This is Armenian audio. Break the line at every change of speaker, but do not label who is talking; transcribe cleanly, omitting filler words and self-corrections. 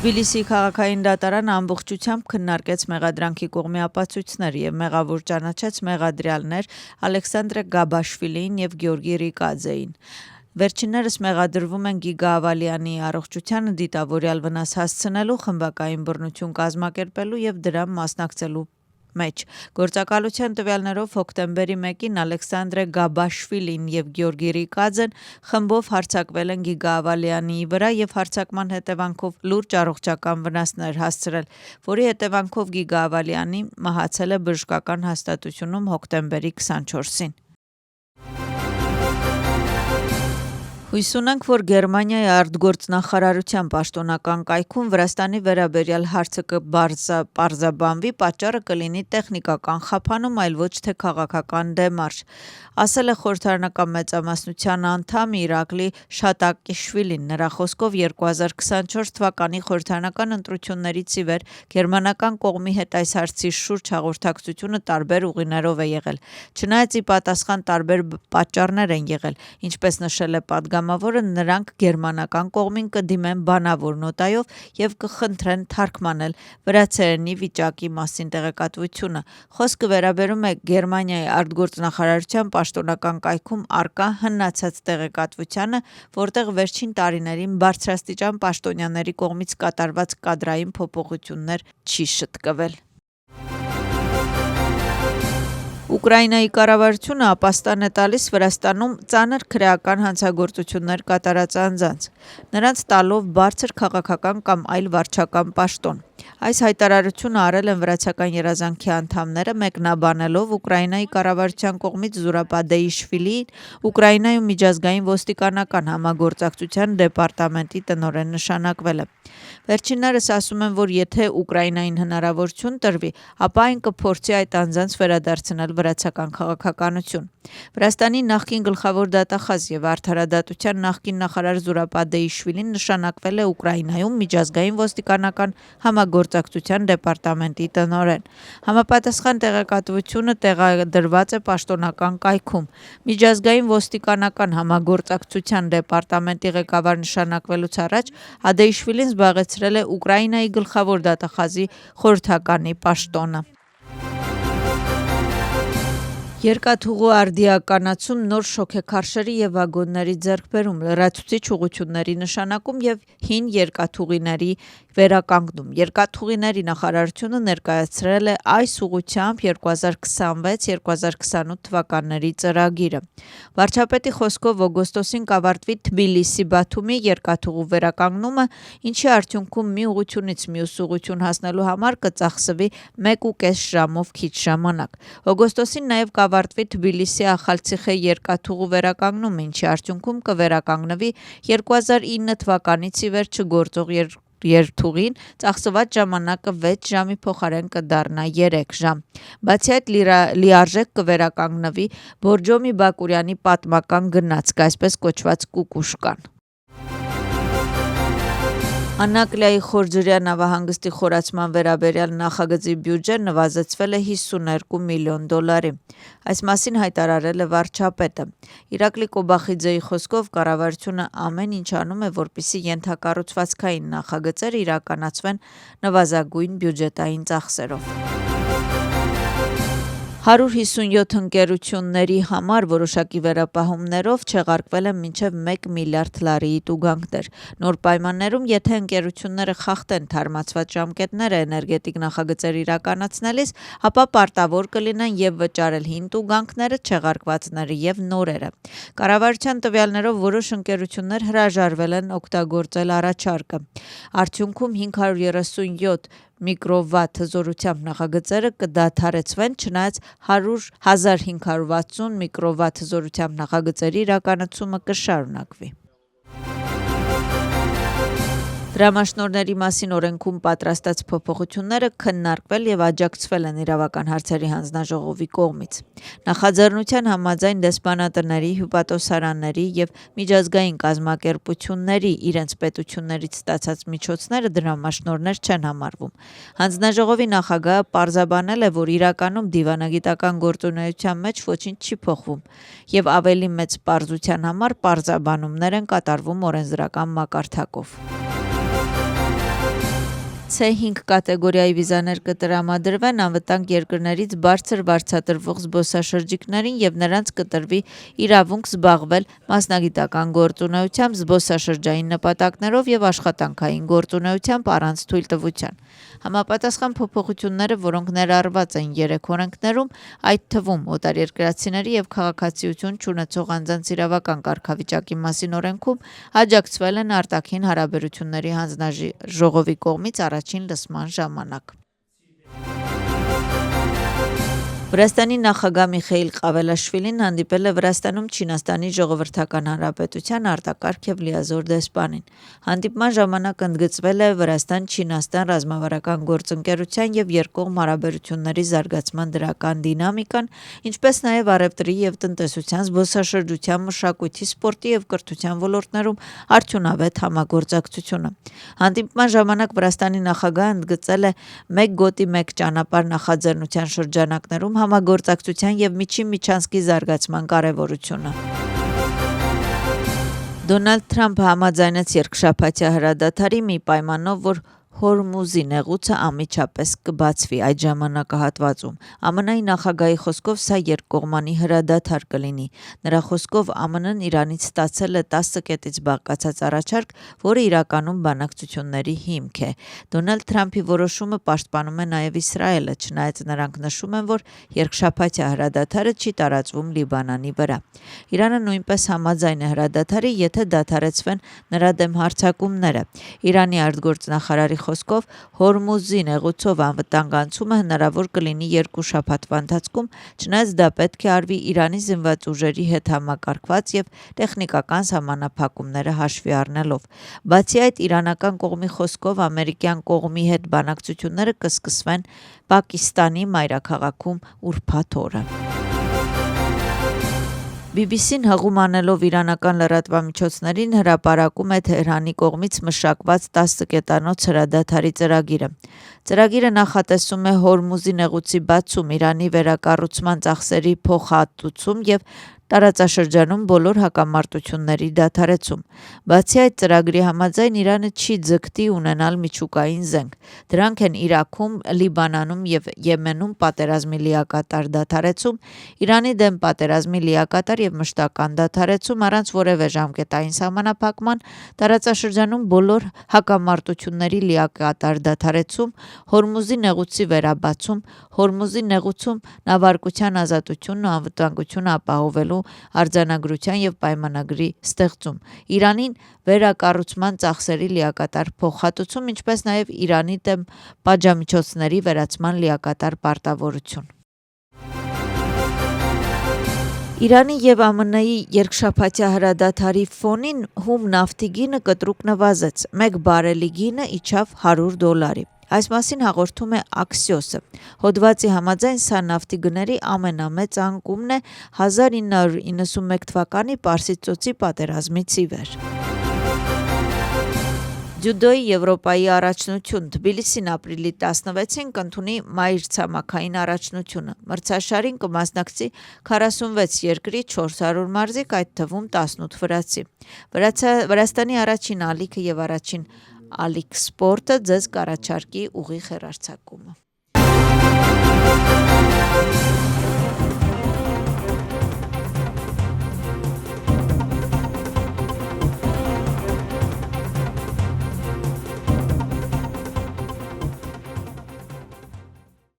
Թբիլիսի քաղաքային դատարան ամբողջությամբ քննարկեց մեղադրանքի կողմի ապացույցներ եւ մեղավոր ճանաչեց մեղադրյալներ Ալեքսանդր Գաբաշվիլիին եւ Գեորգի Ռիկաձեին։ Վերջիններս մեղադրվում են Գիգա Ավալյանի առողջությանը դիտավորյալ վնաս հասցնելու, խմբակային բռնություն կազմակերպելու եւ դրան մասնակցելու մեջ։ Գործակալության տվյալներով հոկտեմբերի 1-ին Ալեքսանդր Գաբաշվիլին եւ Գեորգի Ռիկաձեն խմբով հարձակվել են Գիգա Ավալյանի վրա եւ հարձակման հետևանքով լուրջ առողջական վնասներ հասցրել, որի հետևանքով Գիգա Ավալյանի մահացել է բժշկական հաստատությունում հոկտեմբերի 24-ին։ Հույս ունենք, որ Գերմանիայի արտգործնախարարության պաշտոնական կայքում Վրաստանի վերաբերյալ հարցը կպարզաբանվի, պատճառը կլինի տեխնիկական խափանում, այլ ոչ թե քաղաքական դեմարշ, ասել է խորհրդարանական մեծամասնության անդամ Իրակլի Շատակիշվիլին։ Նրա խոսքով 2024 թվականի խորհրդարանական ընտրություններից ի վեր գերմանական կողմի հետ այս հարցի շուրջ հաղորդակցությունը տարբեր ուղիներով է եղել, չնայած ի պատասխան տարբեր պատճառներ են եղել, ինչպես նշել է պատգամավորը, նրանք գերմանական կողմին կդիմեն բանավոր նոտայով եւ կխնդրեն թարգմանել վրացերենի վիճակի մասին տեղեկատվությունը։ Խոսքը վերաբերում է Գերմանիայի արտգործնախարարության պաշտոնական կայքում առկա հնացած տեղեկատվությանը, որտեղ վերջին տարիներին բարձրաստիճան պաշտոնյաների կողմից կատարված կադրային փոփոխություններ չի շտկվել։ Ուկրաինայի կառավարությունը ապաստան է տալիս Վրաստանում ծանր քրեական հանցագործություններ կատարած անձանց, նրանց տալով բարձր քաղաքական կամ այլ վարչական պաշտոն։ Այս հայտարարությունը արել են վրացական երազանքի անդամները, մեկնաբանելով Ուկրաինայի կառավարության կողմից Զուրաբադեիշվիլիին Ուկրաինայում միջազգային ոստիկանական համագործակցության դեպարտամենտի տնօրեն նշանակվելը։ Վերջիններս ասում են, որ եթե Ուկրաինային հնարավորություն տրվի, ապա այն կփորձի այդ անձանց վերադարձնել վրացական քաղաքականություն։ Վրաստանի նախկին գլխավոր դատախազ եւ արդարադատության նախկին նախարար Զուրաբադեիշվիլին նշանակվել է Ուկրաինայում միջազգային ոստիկանական համագործակցության դեպարտամենտի տնօրեն։ Համապատասխան տեղեկատվությունը տեղադրված է պաշտոնական կայքում։ Միջազգային ոստիկանական համագործակցության դեպարտամենտի ղեկավար նշանակվելուց առաջ Ադեիշվիլին զբաղեցրել է Ուկրաինայի գլխավոր դատախազի խորհրդականի պաշտոնը։ Երկաթուղու արդիականացում, նոր շոգեքարշերի եւ վագոնների ձեռքբերում, լրացուցիչ ուղղությունների նշանակում եւ հին երկաթուղիների վերականգնում։ Երկաթուղիների նախարարությունը ներկայացրել է այս ուղղությամբ 2026-2028 թվականների ծրագիրը։ Վարչապետի խոսքով օգոստոսին կավարտվի Թբիլիսի-Բաթումի երկաթուղու վերականգնումը, ինչի արդյունքում մի ուղղությունից մյուս ուղղություն հասնելու համար կծախսվի 1.5 ժամով քիչ ժամանակ։ Օգոստոսին նաև կավարտվի Թբիլիսի Ախալցիխե երկաթուղու վերականգնումը, ինչի արդյունքում կվերականգնվի 2009 թվականից ի վեր չգործող երթուղին, ծախսված ժամանակը 6 ժամի փոխարեն կդառնա 3 ժամ։ Բացի այդ, լիարժեք կվերականգնվի Բորջոմի Բակուրյանի պատմական գնացք, այսպես կոչված Կուկուշկան։ Աննակլիայի խորջրյա նավահանգստի խորացման վերաբերյալ նախագծի բյուջեն նվազեցվել է $52 միլիոն։ Այս մասին հայտարարել է վարչապետը։ Իրակլի Կոբախիձեի խոսքով կառավարությունը ամեն ինչ անում է, որպեսզի ենթակառուցվածքային նախագծերը իրականացվեն նվազագույն բյուջետային ծախսերով։ 157 ընկերությունների համար որոշակի վերապահումներով չեղարկվել են մինչև 1 միլիարդ լարիի տուգանքներ։ Նոր պայմաններում, եթե ընկերությունները խախտեն թարմացված ժամկետները էներգետիկ նախագծեր իրականացնելիս, ապա պարտավոր կլինեն եւ վճարել հին տուգանքները, չեղարկվածները եւ նորերը։ Կառավարության տվյալներով որոշ ընկերություններ հրաժարվել են օգտագործել առաջարկը։ Արդյունքում 537 միկրովատ հզորությամբ նախագծերը կդադարեցվեն, չնայած 1560 միկրովատ հզորությամբ նախագծերի իրականացումը կշարունակվի։ Դրամաշնորհների մասին օրենքում պատրաստած փոփոխությունները քննարկվել եւ աջակցվել են իրավական հարցերի հանձնաժողովի կողմից։ Նախաձեռնության համաձայն դեսպանատների, հյուպատոսարանների եւ միջազգային կազմակերպությունների իրենց պետություններից ստացած միջոցները դրամաշնորհներ չեն համարվում։ Հանձնաժողովի նախագահը պարզաբանել է, որ իրականում դիվանագիտական գործունեության մեջ ոչինչ չի փոխվում եւ ավելի մեծ պարզության համար պարզաբանումներ են կատարվում օրենսդրական մակարդակով։ C5 կատեգորիայի վիզաներ կտրամադրվեն անվտանգ երկրներից բարձր վարձատրվող զբոսաշրջիկներին եւ նրանց կտրվի իրավունք զբաղվել մասնագիտական գործունեությամբ, զբոսաշրջային նպատակներով եւ աշխատանքային գործունեությամբ առանց թույլտվության։ Համապատասխան փոփոխությունները, որոնք ներառված են 3 օրենքներում, այդ թվում օտարերկրացիների եւ քաղաքացիություն չունեցող անձանց իրավական կարգավիճակի մասին օրենքում, աջակցվել են արտաքին հարաբերությունների հանձնաժողովի կողմից առաջին լսման ժամանակ։ Վրաստանի նախագահ Միխեիլ Ղավելաշվիլին հանդիպել է Վրաստանում Չինաստանի Ժողովրդական Հանրապետության արտակարգ եւ լիազոր դեսպանին։ Հանդիպման ժամանակ ընդգծվել է Վրաստան-Չինաստան ռազմավարական գործընկերության եւ երկկողմ հարաբերությունների զարգացման դրական դինամիկան, ինչպես նաեւ առևտրի եւ տնտեսության, զբոսաշրջության, մշակույթի, սպորտի եւ կրթության ոլորտներում արդյունավետ համագործակցությունը։ Հանդիպման ժամանակ Վրաստանի նախագահը ընդգծել է «Մեկ գոտի մեկ ճանապարհ» նախաձեռնության շրջանակներում համագործակցության եւ միջին միջանցքի զարգացման կարեւորությունը։ Դոնալդ Թրամփը համաձայնեց երկշաբաթյա հրադադարի մի պայմանով, որ Հորմուզի նեղուցը անմիջապես կբացվի այդ ժամանակահատվածում։ ԱՄՆ-ի նախագահի խոսքով սա երկկողմանի հրադադար կլինի։ Նրա խոսքով ԱՄՆ-ն Իրանից ստացել է 10 կետից բաղկացած առաջարկ, որը իրականում բանակցությունների հիմք է։ Դոնալդ Թրամփի որոշումը պաշտպանում է նաև Իսրայելը, չնայած նրանք նշում են, որ երկշաբաթյա հրադադարը չի տարածվում Լիբանանի վրա։ Իրանը նույնպես համաձայն է հրադադարի, եթե դադարեցվեն նրա դեմ հարձակումները։ Իրանի արտգործնախարարի խոսքով Հորմուզի նեղուցով անվտանգ անցումը հնարավոր կլինի 2 շաբաթվա ընթացքում, չնայած դա պետք է արվի Իրանի զինված ուժերի հետ համակարգված եւ տեխնիկական սահմանափակումները հաշվի առնելով։ Բացի այդ, իրանական կողմի խոսքով ամերիկյան կողմի հետ բանակցությունները կսկսվեն Պակիստանի մայրաքաղաքում ուրբաթ օրը։ BBC-ն հղում անելով իրանական լրատվամիջոցներին հրապարակում է Թեհրանի կողմից մշակված 10 կետանոց հրադադարի ծրագիրը։ Ծրագիրը նախատեսում է Հորմուզի նեղուցի բացում, Իրանի վերակառուցման ծախսերի փոխհատուցում եւ տարածաշրջանում բոլոր հակամարտությունների դադարեցում։ Բացի այդ, ծրագրի համաձայն Իրանը չի ձգտի ունենալ միջուկային զենք։ Դրանք են Իրաքում, Լիբանանում եւ Եմենում պատերազմի լիակատար դադարեցում, Իրանի դեմ պատերազմի լիակատար եւ մշտական դադարեցում առանց որևէ ժամկետային սահմանափակման, տարածաշրջանում բոլոր հակամարտությունների լիակատար դադարեցում, Հորմուզի նեղուցի վերաբացում, Հորմուզի նեղուցում նավարկության ազատությունն ու անվտանգությունը ապահովելու արձանագրության եւ պայմանագրի ստեղծում, Իրանին վերակառուցման ծախսերի լիակատար փոխհատուցում, ինչպես նաեւ Իրանի դեմ պատժամիջոցների վերացման լիակատար պարտավորություն։ Իրանի եւ ԱՄՆ-ի երկշաբաթյա հրադադարի ֆոնին հում նավթի գինը կտրուկ նվազեց, 1 բարելի գինը իջավ $100։ Այս մասին հաղորդում է Axios-ը։ Հոդվածի համաձայն սա նավթի գների ամենամեծ անկումն է 1991 թվականի Պարսից ծոցի պատերազմից ի վեր։ Ջյուդոյի Եվրոպայի առաջնություն Թբիլիսին ապրիլի 16-ին կընդունի մայրցամաքային առաջնությունը։ Մրցաշարին կմասնակցի 46 երկրի 400 մարզիկ, այդ թվում 18 վրացի։ Վրաստանի առաջին ալիքը եւ առաջին ալիք սպորտը ձեզ կառաջարկի ուղիղ հեռարձակումը։